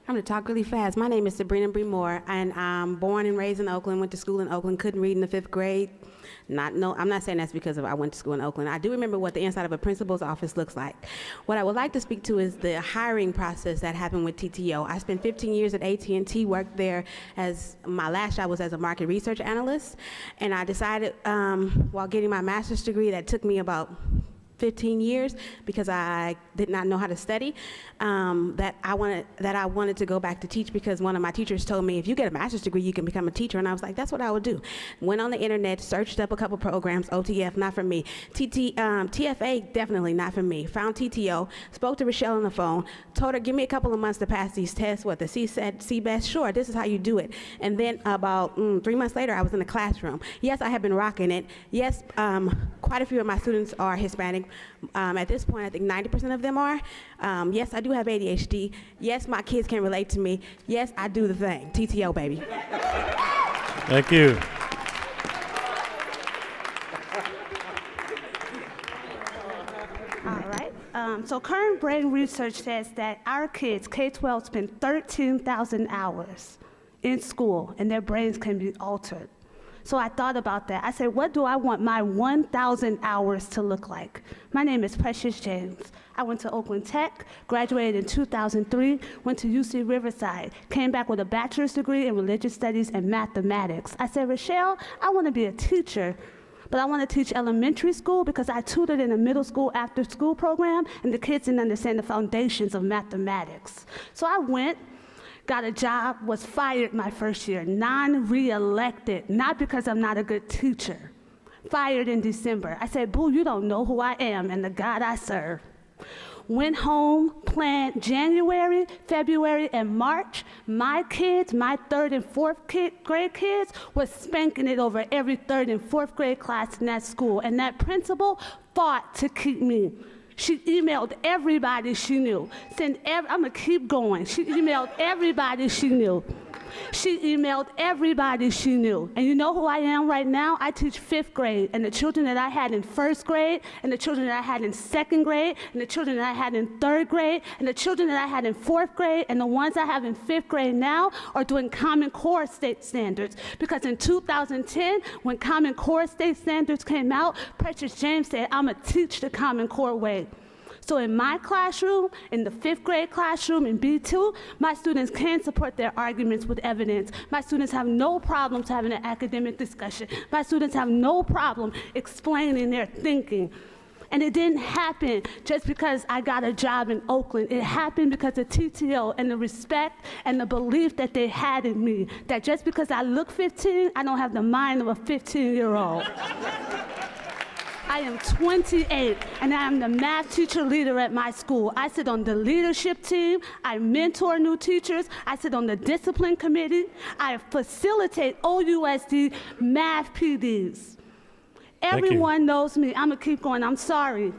I'm going to talk really fast. My name is Sabrina Bree Moore, and I'm born and raised in Oakland, went to school in Oakland, couldn't read in the 5th grade. I'm not saying that's because I went to school in Oakland. I do remember what the inside of a principal's office looks like. What I would like to speak to is the hiring process that happened with TTO. I spent 15 years at AT&T, worked there as, my last job was as a market research analyst, and I decided while getting my master's degree that took me about 15 years because I did not know how to study, that I wanted to go back to teach because one of my teachers told me, if you get a master's degree, you can become a teacher. And I was like, that's what I would do. Went on the internet, searched up a couple programs, OTF, not for me. TFA, definitely not for me. Found TTO, spoke to Rochelle on the phone, told her, give me a couple of months to pass these tests. What, the CBEST? Sure, this is how you do it. And then about 3 months later, I was in the classroom. Yes, I have been rocking it. Yes, quite a few of my students are Hispanic. At this point, I think 90% of them are. Yes, I do have ADHD. Yes, my kids can relate to me. Yes, I do the thing. TTO, baby. Thank you. All right. So current brain research says that our kids, K-12, spend 13,000 hours in school, and their brains can be altered. So I thought about that. I said, what do I want my 1,000 hours to look like? My name is Precious James. I went to Oakland Tech, graduated in 2003, went to UC Riverside, came back with a bachelor's degree in religious studies and mathematics. I said, Rochelle, I want to be a teacher, but I want to teach elementary school because I tutored in a middle school after school program, and the kids didn't understand the foundations of mathematics. So I went, got a job, was fired my first year, non-reelected, not because I'm not a good teacher. Fired in December. I said, boo, you don't know who I am and the God I serve. Went home, planned January, February, and March. My kids, my 3rd and 4th grade kids, was spanking it over every 3rd and 4th grade class in that school, and that principal fought to keep me. She emailed everybody she knew. I'm gonna keep going. She emailed everybody she knew. She emailed everybody she knew. And you know who I am right now? I teach 5th grade, and the children that I had in 1st grade, and the children that I had in 2nd grade, and the children that I had in 3rd grade, and the children that I had in 4th grade, and the ones I have in 5th grade now are doing Common Core state standards. Because in 2010, when Common Core state standards came out, Precious James said, I'm gonna teach the Common Core way. So in my classroom, in the 5th grade classroom in B2, my students can support their arguments with evidence. My students have no problems having an academic discussion. My students have no problem explaining their thinking. And it didn't happen just because I got a job in Oakland. It happened because of TTO and the respect and the belief that they had in me, that just because I look 15, I don't have the mind of a 15-year-old. I am 28, and I am the math teacher leader at my school. I sit on the leadership team. I mentor new teachers. I sit on the discipline committee. I facilitate OUSD math PDs. Everyone knows me. I'm going to keep going. I'm sorry.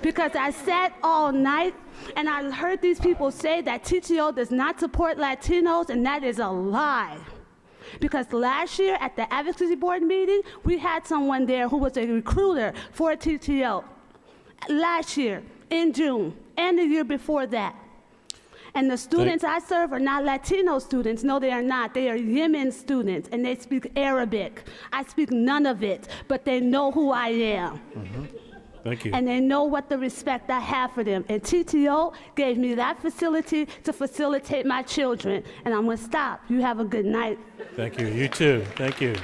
Because I sat all night, and I heard these people say that TTO does not support Latinos, and that is a lie. Because last year at the advocacy board meeting, we had someone there who was a recruiter for TTO. Last year, in June, and the year before that. And the students I serve are not Latino students. No, they are not. They are Yemen students, and they speak Arabic. I speak none of it, but they know who I am. Mm-hmm. Thank you. And they know what the respect I have for them. And TTO gave me that facility to facilitate my children. And I'm going to stop. You have a good night. Thank you. You too. Thank you.